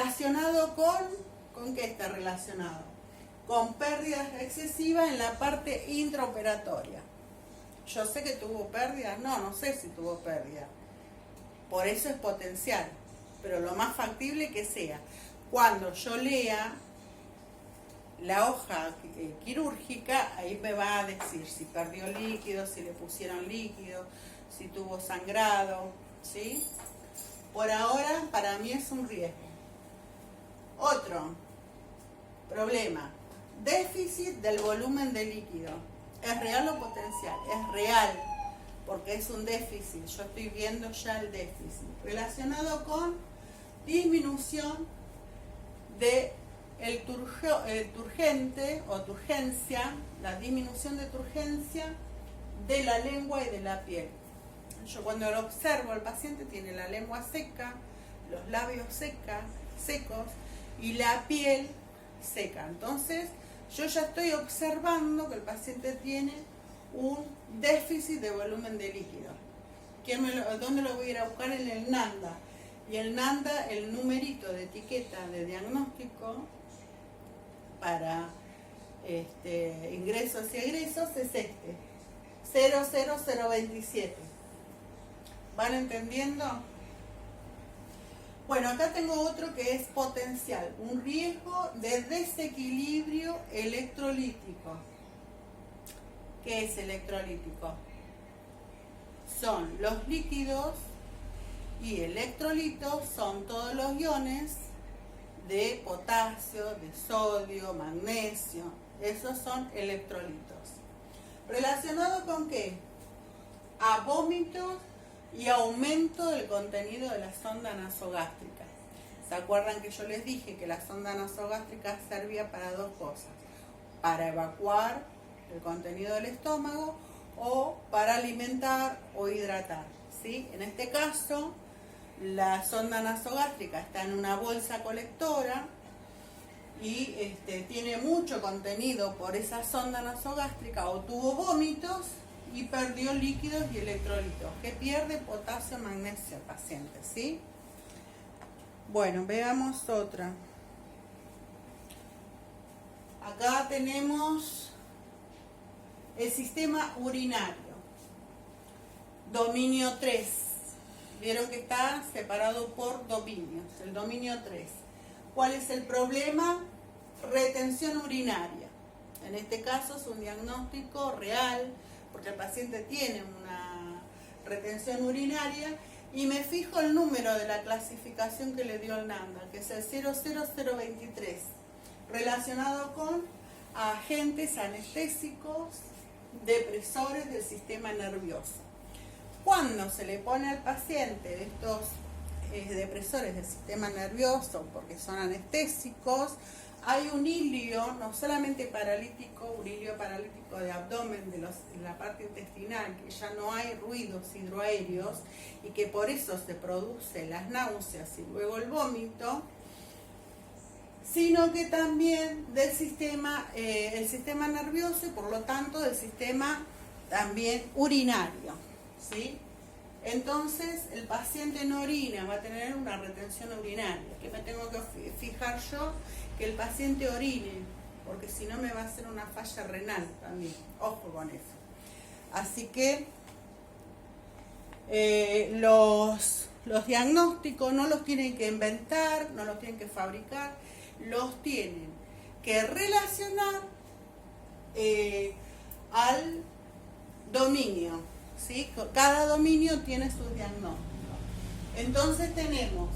Relacionado ¿con qué está relacionado? Con pérdidas excesivas en la parte intraoperatoria. Yo sé que tuvo pérdidas, no sé si tuvo pérdidas. Por eso es potencial, pero lo más factible que sea. Cuando yo lea la hoja quirúrgica, ahí me va a decir si perdió líquido, si le pusieron líquido, si tuvo sangrado, ¿sí? Por ahora, para mí es un riesgo. Otro problema, déficit del volumen de líquido. ¿Es real o potencial? Es real, porque es un déficit. Yo estoy viendo ya el déficit. Relacionado con disminución de el turgente o turgencia, la disminución de turgencia de la lengua y de la piel. Yo cuando lo observo, el paciente tiene la lengua seca, los labios secos y la piel seca. Entonces, yo ya estoy observando que el paciente tiene un déficit de volumen de líquido. ¿Dónde lo voy a ir a buscar? En el NANDA. Y el NANDA, el numerito de etiqueta de diagnóstico para ingresos y egresos es este, 00027. ¿Van entendiendo? Bueno, acá tengo otro que es potencial, un riesgo de desequilibrio electrolítico. ¿Qué es electrolítico? Son los líquidos y electrolitos son todos los iones de potasio, de sodio, magnesio. Esos son electrolitos. ¿Relacionado con qué? A vómitos y aumento del contenido de la sonda nasogástrica. ¿Se acuerdan que yo les dije que la sonda nasogástrica servía para dos cosas? Para evacuar el contenido del estómago o para alimentar o hidratar, ¿sí? En este caso, la sonda nasogástrica está en una bolsa colectora y tiene mucho contenido por esa sonda nasogástrica o tuvo vómitos y perdió líquidos y electrolitos. ¿Qué pierde? Potasio, magnesio el paciente, ¿sí? Bueno, veamos otra. Acá tenemos el sistema urinario. Dominio 3. Vieron que está separado por dominios, el dominio 3. ¿Cuál es el problema? Retención urinaria. En este caso es un diagnóstico real, porque el paciente tiene una retención urinaria y me fijo el número de la clasificación que le dio el NANDA, que es el 00023, relacionado con agentes anestésicos, depresores del sistema nervioso. Cuando se le pone al paciente estos depresores del sistema nervioso, porque son anestésicos, hay un hilio, no solamente paralítico, un hilio paralítico de abdomen de la parte intestinal, que ya no hay ruidos hidroaéreos y que por eso se producen las náuseas y luego el vómito, sino que también del sistema, el sistema nervioso y por lo tanto del sistema también urinario, ¿sí? Entonces el paciente no orina, va a tener una retención urinaria. ¿Qué me tengo que fijar yo? Que el paciente orine, porque si no me va a hacer una falla renal también. Ojo con eso. Así que los diagnósticos no los tienen que inventar, no los tienen que fabricar, los tienen que relacionar al dominio, ¿sí? Cada dominio tiene sus diagnósticos. Entonces tenemos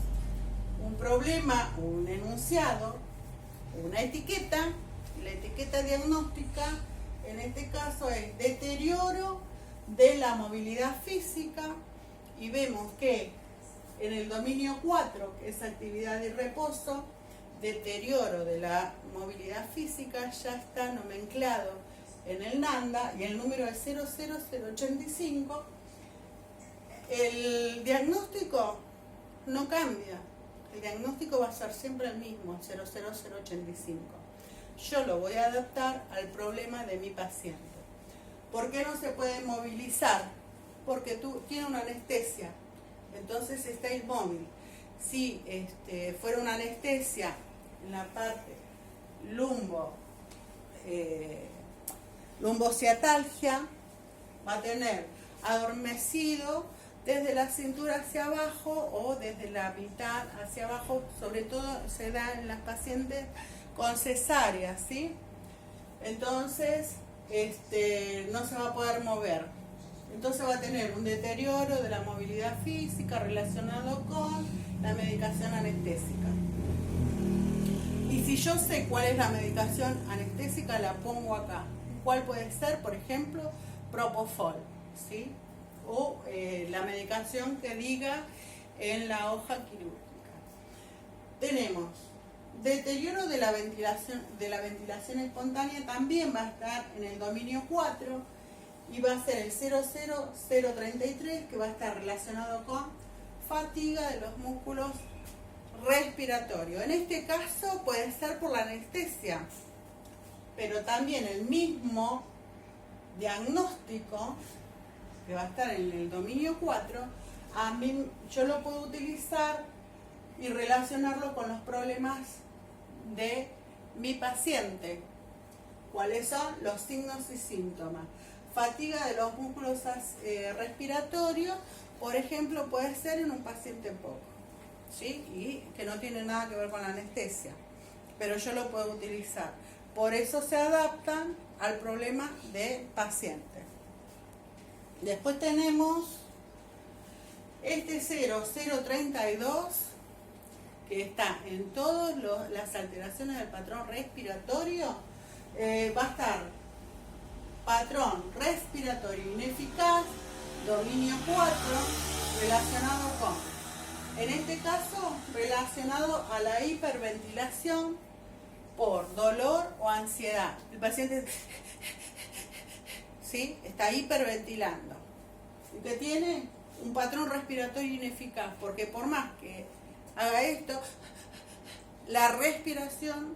un problema, un enunciado, una etiqueta, la etiqueta diagnóstica en este caso es deterioro de la movilidad física y vemos que en el dominio 4, que es actividad y reposo, deterioro de la movilidad física ya está nomenclado en el NANDA y el número es 00085. El diagnóstico no cambia, el diagnóstico va a ser siempre el mismo, 00085. Yo lo voy a adaptar al problema de mi paciente. ¿Por qué no se puede movilizar? Porque tiene una anestesia, entonces está inmóvil. si fuera una anestesia en la parte lumbociatalgia, va a tener adormecido desde la cintura hacia abajo o desde la mitad hacia abajo, sobre todo se da en las pacientes con cesárea, ¿sí? Entonces, no se va a poder mover. Entonces va a tener un deterioro de la movilidad física relacionado con la medicación anestésica. Y si yo sé cuál es la medicación anestésica, la pongo acá. ¿Cuál puede ser? Por ejemplo, Propofol, ¿sí? O la medicación que diga en la hoja quirúrgica. Tenemos deterioro de la ventilación espontánea, también va a estar en el dominio 4 y va a ser el 00033, que va a estar relacionado con fatiga de los músculos respiratorios. En este caso puede ser por la anestesia, pero también el mismo diagnóstico, que va a estar en el dominio 4, yo lo puedo utilizar y relacionarlo con los problemas de mi paciente. ¿Cuáles son los signos y síntomas? Fatiga de los músculos respiratorios, por ejemplo, puede ser en un paciente poco, ¿sí? Y que no tiene nada que ver con la anestesia, pero yo lo puedo utilizar. Por eso se adaptan al problema del paciente. Después tenemos este 0032, que está en todas las alteraciones del patrón respiratorio. Va a estar patrón respiratorio ineficaz, dominio 4, relacionado con, en este caso, relacionado a la hiperventilación por dolor o ansiedad. El paciente ¿sí? Está hiperventilando y que tiene un patrón respiratorio ineficaz, porque por más que haga esto, la respiración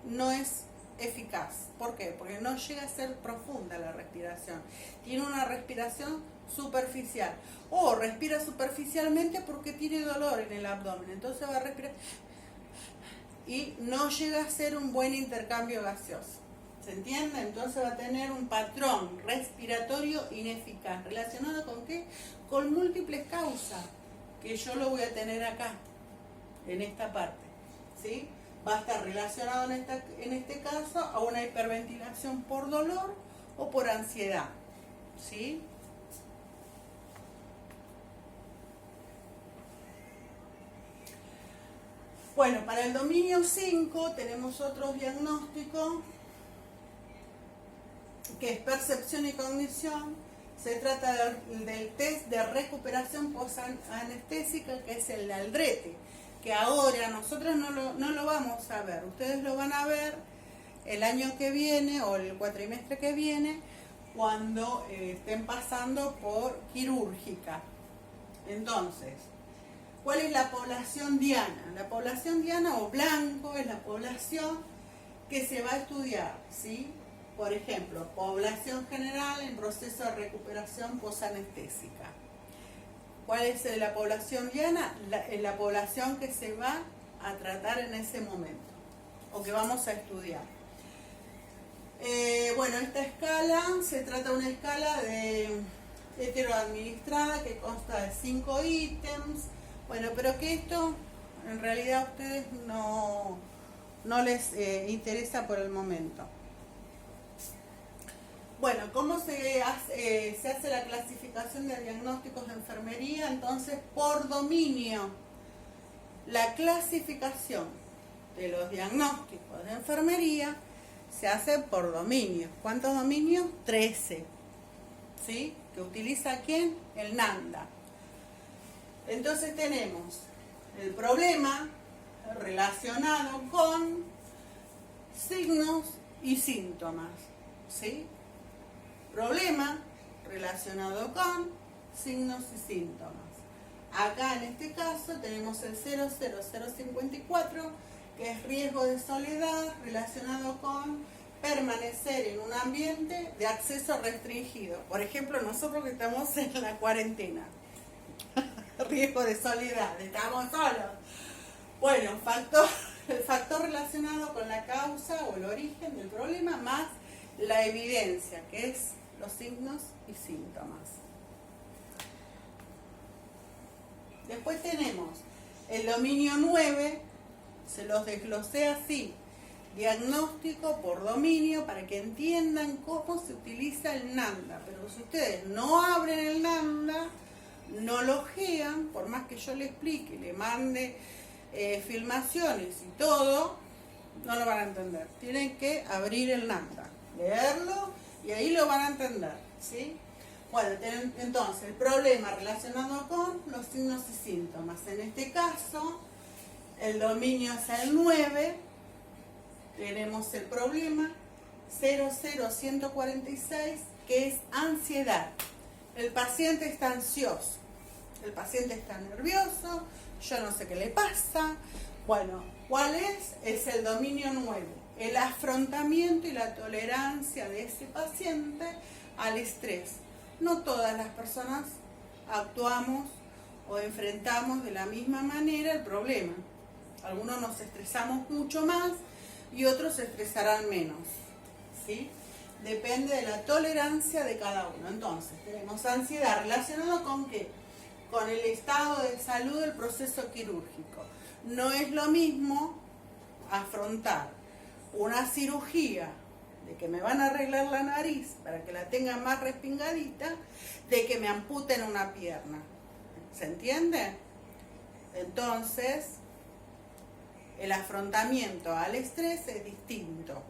no es eficaz. ¿Por qué? Porque no llega a ser profunda la respiración. Tiene una respiración superficial. O respira superficialmente porque tiene dolor en el abdomen. Entonces va a respirar y no llega a ser un buen intercambio gaseoso. ¿Se entiende? Entonces va a tener un patrón respiratorio ineficaz. ¿Relacionado con qué? Con múltiples causas, que yo lo voy a tener acá, en esta parte, ¿sí? Va a estar relacionado en este caso a una hiperventilación por dolor o por ansiedad, ¿sí? Bueno, para el dominio 5 tenemos otros diagnósticos, que es percepción y cognición. Se trata del test de recuperación posanestésica, que es el de Aldrete, que ahora nosotros no lo vamos a ver, ustedes lo van a ver el año que viene o el cuatrimestre que viene, cuando estén pasando por quirúrgica. Entonces, ¿cuál es la población diana? La población diana o blanco es la población que se va a estudiar, ¿sí? Por ejemplo, población general en proceso de recuperación posanestésica. ¿Cuál es la población diana? La población que se va a tratar en ese momento o que vamos a estudiar. Bueno, esta escala se trata de una escala de heteroadministrada que consta de 5 ítems. Bueno, pero que esto en realidad a ustedes no les interesa por el momento. Bueno, ¿cómo se hace la clasificación de diagnósticos de enfermería? Entonces, por dominio. La clasificación de los diagnósticos de enfermería se hace por dominio. ¿Cuántos dominios? 13. ¿Sí? ¿Que utiliza quién? El NANDA. Entonces tenemos el problema relacionado con signos y síntomas. ¿Sí? Problema relacionado con signos y síntomas. Acá en este caso tenemos el 00054, que es riesgo de soledad relacionado con permanecer en un ambiente de acceso restringido. Por ejemplo, nosotros que estamos en la cuarentena. Riesgo de soledad, estamos solos. Bueno, el factor relacionado con la causa o el origen del problema más la evidencia, que es los signos y síntomas. Después tenemos el dominio 9, se los desglosé así, diagnóstico por dominio, para que entiendan cómo se utiliza el NANDA. Pero si ustedes no abren el NANDA, no lo ojean, por más que yo le explique, le mande filmaciones y todo, no lo van a entender. Tienen que abrir el NANDA, leerlo y ahí lo van a entender, ¿sí? Bueno, entonces el problema relacionado con los signos y síntomas. En este caso, el dominio es el 9, tenemos el problema 00146, que es ansiedad. El paciente está ansioso, el paciente está nervioso, yo no sé qué le pasa. Bueno, ¿cuál es? Es el dominio 9, el afrontamiento y la tolerancia de ese paciente al estrés. No todas las personas actuamos o enfrentamos de la misma manera el problema. Algunos nos estresamos mucho más y otros se estresarán menos, ¿sí? Depende de la tolerancia de cada uno. Entonces, tenemos ansiedad relacionada con ¿qué? Con el estado de salud del proceso quirúrgico. No es lo mismo afrontar una cirugía de que me van a arreglar la nariz para que la tenga más respingadita, de que me amputen una pierna. ¿Se entiende? Entonces, el afrontamiento al estrés es distinto.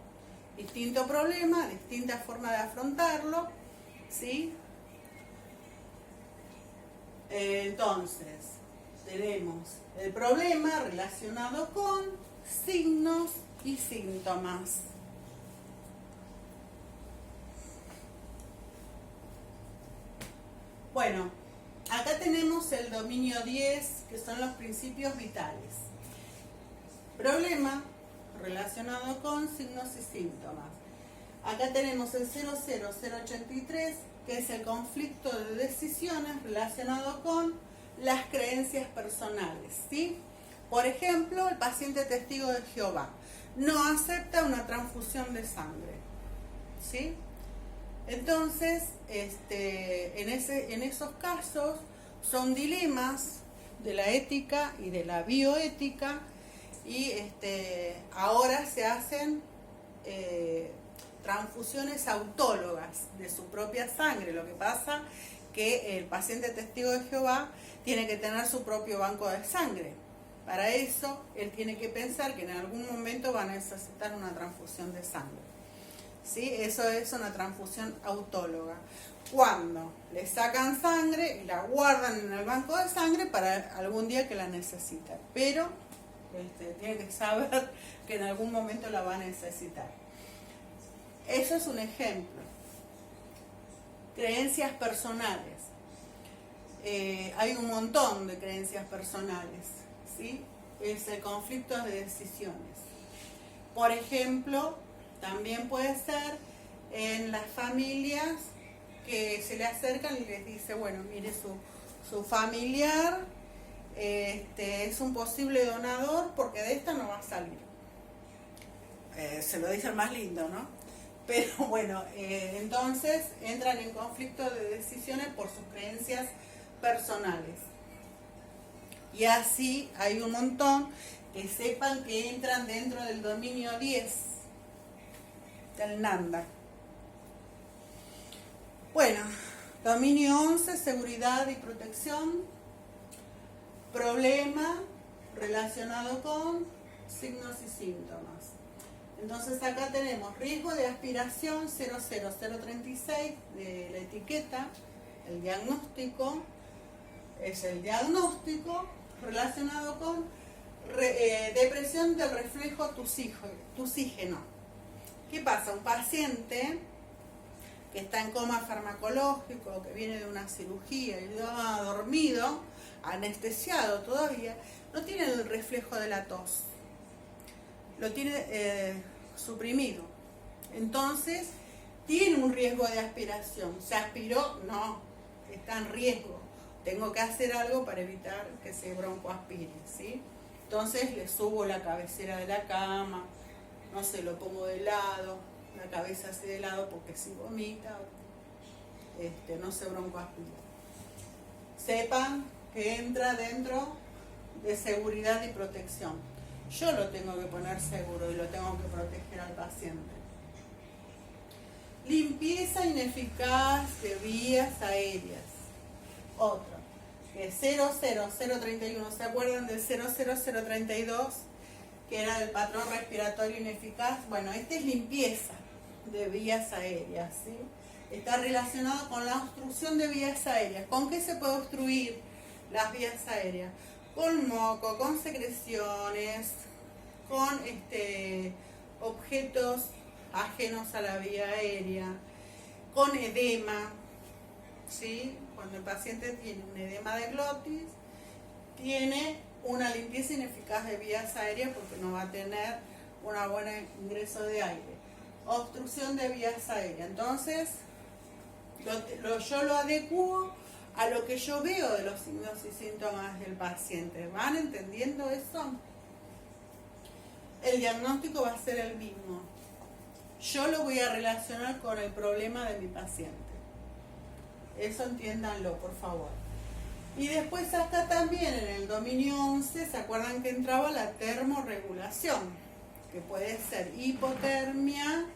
Distinto problema, distinta forma de afrontarlo, ¿sí? Entonces, tenemos el problema relacionado con signos y síntomas. Bueno, acá tenemos el dominio 10, que son los principios vitales. Problema relacionado con signos y síntomas. Acá tenemos el 00083, que es el conflicto de decisiones relacionado con las creencias personales, ¿sí? Por ejemplo, el paciente testigo de Jehová no acepta una transfusión de sangre, ¿sí? Entonces, en esos casos son dilemas de la ética y de la bioética, y ahora se hacen transfusiones autólogas de su propia sangre. Lo que pasa que el paciente testigo de Jehová tiene que tener su propio banco de sangre. Para eso, él tiene que pensar que en algún momento va a necesitar una transfusión de sangre, ¿sí? Eso es una transfusión autóloga. Cuando le sacan sangre y la guardan en el banco de sangre para algún día que la necesiten. Pero tiene que saber que en algún momento la va a necesitar. Eso es un ejemplo. Creencias personales. Hay un montón de creencias personales, ¿sí? Es el conflicto de decisiones. Por ejemplo, también puede ser en las familias que se le acercan y les dice, bueno, mire, su familiar es un posible donador porque de esta no va a salir. Se lo dice el más lindo, ¿no? Pero bueno, entonces entran en conflicto de decisiones por sus creencias personales. Y así hay un montón que sepan que entran dentro del dominio 10 del NANDA. Bueno, dominio 11, seguridad y protección. Problema relacionado con signos y síntomas. Entonces acá tenemos riesgo de aspiración 00036 de la etiqueta, el diagnóstico, es el diagnóstico relacionado con depresión del reflejo tusígeno. ¿Qué pasa? Un paciente que está en coma farmacológico, que viene de una cirugía y ha dormido, anestesiado todavía, no tiene el reflejo de la tos, lo tiene suprimido. Entonces, tiene un riesgo de aspiración. ¿Se aspiró? No, está en riesgo. Tengo que hacer algo para evitar que se broncoaspire, ¿sí? Entonces le subo la cabecera de la cama, no sé, lo pongo de lado, la cabeza así de lado porque si vomita, no se broncoaspira. Sepan que entra dentro de seguridad y protección. Yo lo tengo que poner seguro y lo tengo que proteger al paciente. Limpieza ineficaz de vías aéreas. Otro. 00031, ¿se acuerdan del 00032? Que era del patrón respiratorio ineficaz. Bueno, este es limpieza de vías aéreas, ¿sí? Está relacionado con la obstrucción de vías aéreas. ¿Con qué se puede obstruir las vías aéreas? Con moco, con secreciones, con objetos ajenos a la vía aérea, con edema, ¿sí? Cuando el paciente tiene un edema de glotis, tiene una limpieza ineficaz de vías aéreas porque no va a tener un buen ingreso de aire. Obstrucción de vías aéreas. Entonces, yo lo adecuo a lo que yo veo de los signos y síntomas del paciente. ¿Van entendiendo eso? El diagnóstico va a ser el mismo. Yo lo voy a relacionar con el problema de mi paciente. Eso entiéndanlo, por favor. Y después acá también en el dominio 11, ¿se acuerdan que entraba la termorregulación? Que puede ser hipotermia,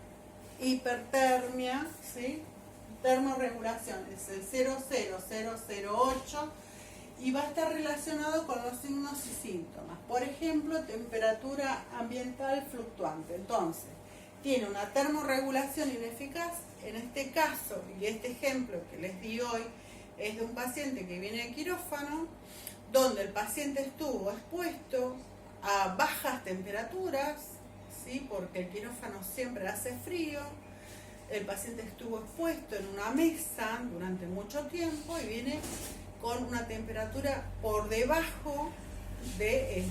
hipertermia, ¿sí? Termorregulación es el 00008 y va a estar relacionado con los signos y síntomas. Por ejemplo, temperatura ambiental fluctuante. Entonces, tiene una termorregulación ineficaz. En este caso, y este ejemplo que les di hoy, es de un paciente que viene de quirófano, donde el paciente estuvo expuesto a bajas temperaturas, ¿sí? Porque el quirófano siempre hace frío. El paciente estuvo expuesto en una mesa durante mucho tiempo y viene con una temperatura por debajo de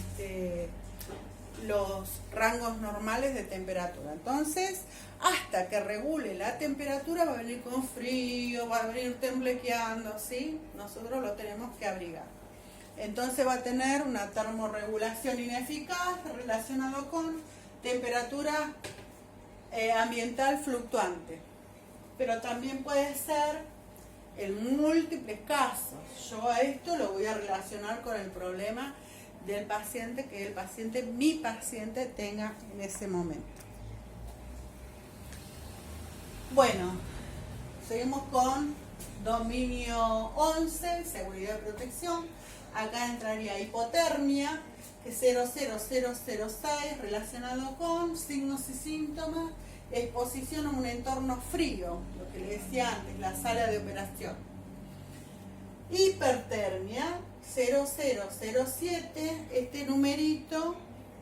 los rangos normales de temperatura. Entonces, hasta que regule la temperatura va a venir con frío, va a venir temblequeando, ¿sí? Nosotros lo tenemos que abrigar. Entonces va a tener una termorregulación ineficaz relacionado con temperatura ambiental fluctuante. Pero también puede ser en múltiples casos. Yo a esto lo voy a relacionar con el problema del paciente que mi paciente tenga en ese momento. Bueno, seguimos con dominio 11, seguridad y protección. Acá entraría hipotermia, que es 00006, relacionado con signos y síntomas, exposición a un entorno frío, lo que les decía antes, la sala de operación. Hipertermia, 0007, este numerito,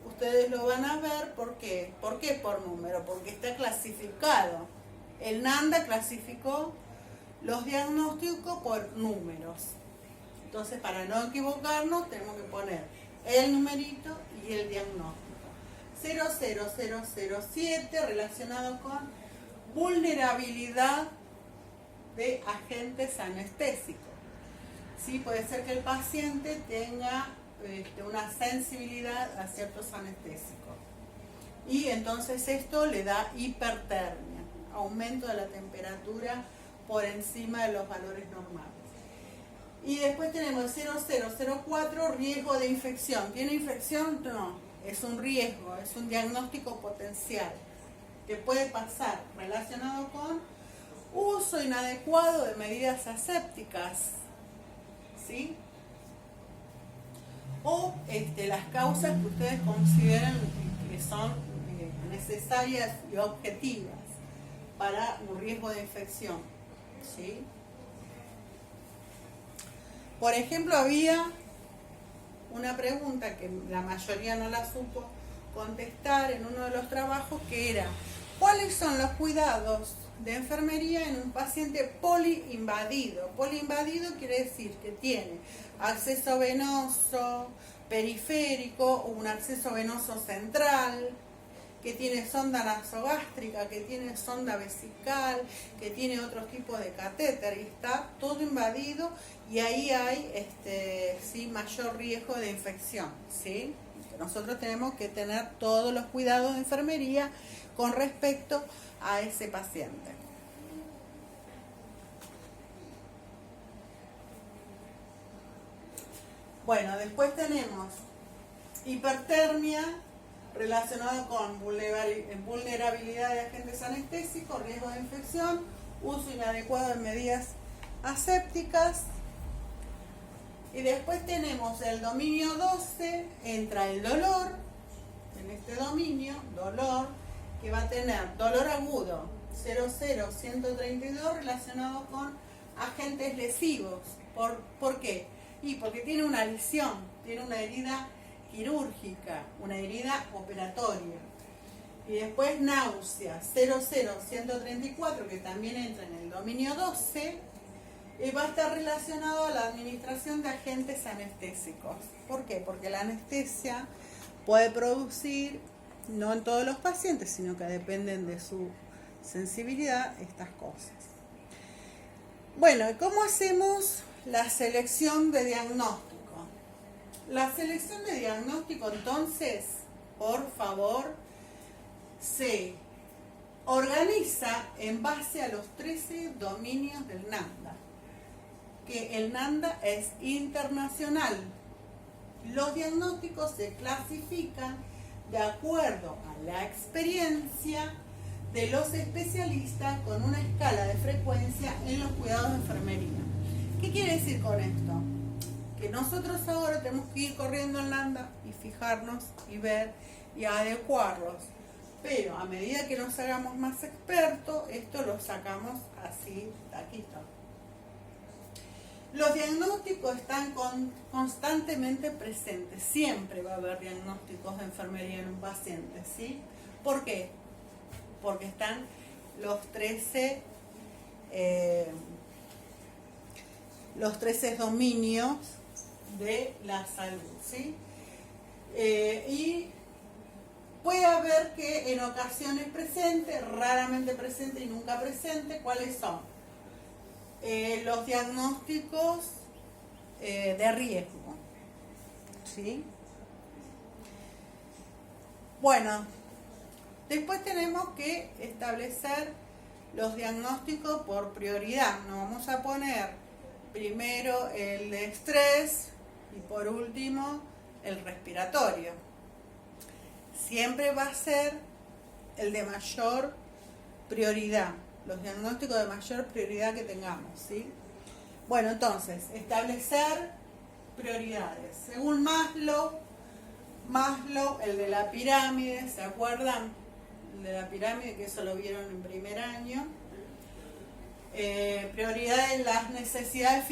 ustedes lo van a ver, ¿por qué? ¿Por qué por número? Porque está clasificado. El NANDA clasificó los diagnósticos por números. Entonces, para no equivocarnos, tenemos que poner el numerito y el diagnóstico. 00007 relacionado con vulnerabilidad de agentes anestésicos. Sí, puede ser que el paciente tenga una sensibilidad a ciertos anestésicos. Y entonces esto le da hipertermia, aumento de la temperatura por encima de los valores normales. Y después tenemos 0004, riesgo de infección. ¿Tiene infección? No, es un riesgo, es un diagnóstico potencial que puede pasar relacionado con uso inadecuado de medidas asépticas, ¿sí? O las causas que ustedes consideren que son necesarias y objetivas para un riesgo de infección, ¿sí? Por ejemplo, había una pregunta que la mayoría no la supo contestar en uno de los trabajos, que era: ¿cuáles son los cuidados de enfermería en un paciente poliinvadido? Poliinvadido quiere decir que tiene acceso venoso periférico o un acceso venoso central, que tiene sonda nasogástrica, que tiene sonda vesical, que tiene otros tipos de catéter, y está todo invadido, y ahí hay sí, mayor riesgo de infección, ¿sí? paciente. Nosotros tenemos que tener todos los cuidados de enfermería con respecto a ese paciente. Bueno, después tenemos hipertermia relacionado con vulnerabilidad de agentes anestésicos, riesgo de infección, uso inadecuado de medidas asépticas. Y después tenemos el dominio 12, entra el dolor, en este dominio, dolor, que va a tener dolor agudo, 00132, relacionado con agentes lesivos. ¿Por qué? Y porque tiene una lesión, tiene una herida quirúrgica, una herida operatoria. Y después náusea, 00134, que también entra en el dominio 12, y va a estar relacionado a la administración de agentes anestésicos. ¿Por qué? Porque la anestesia puede producir, no en todos los pacientes, sino que dependen de su sensibilidad, estas cosas. Bueno, ¿y cómo hacemos la selección de diagnóstico? La selección de diagnóstico, entonces, por favor, se organiza en base a los 13 dominios del NANDA, que el NANDA es internacional. Los diagnósticos se clasifican de acuerdo a la experiencia de los especialistas con una escala de frecuencia en los cuidados de enfermería. ¿Qué quiere decir con esto? Que nosotros ahora tenemos que ir corriendo en NANDA y fijarnos y ver y adecuarlos. Pero a medida que nos hagamos más expertos, esto lo sacamos así, taquito. Los diagnósticos están constantemente presentes. Siempre va a haber diagnósticos de enfermería en un paciente, ¿sí? ¿Por qué? Porque están los 13 dominios de la salud, ¿sí? Y puede haber que en ocasiones presente, raramente presente y nunca presente. ¿Cuáles son? Los diagnósticos de riesgo, ¿sí? Bueno, después tenemos que establecer los diagnósticos por prioridad. Nos vamos a poner primero el de estrés y por último el respiratorio. Siempre va a ser el de mayor prioridad, los diagnósticos de mayor prioridad que tengamos, ¿sí? Bueno, entonces, establecer prioridades. Según Maslow, el de la pirámide, ¿se acuerdan? El de la pirámide, que eso lo vieron en primer año. Prioridad en las necesidades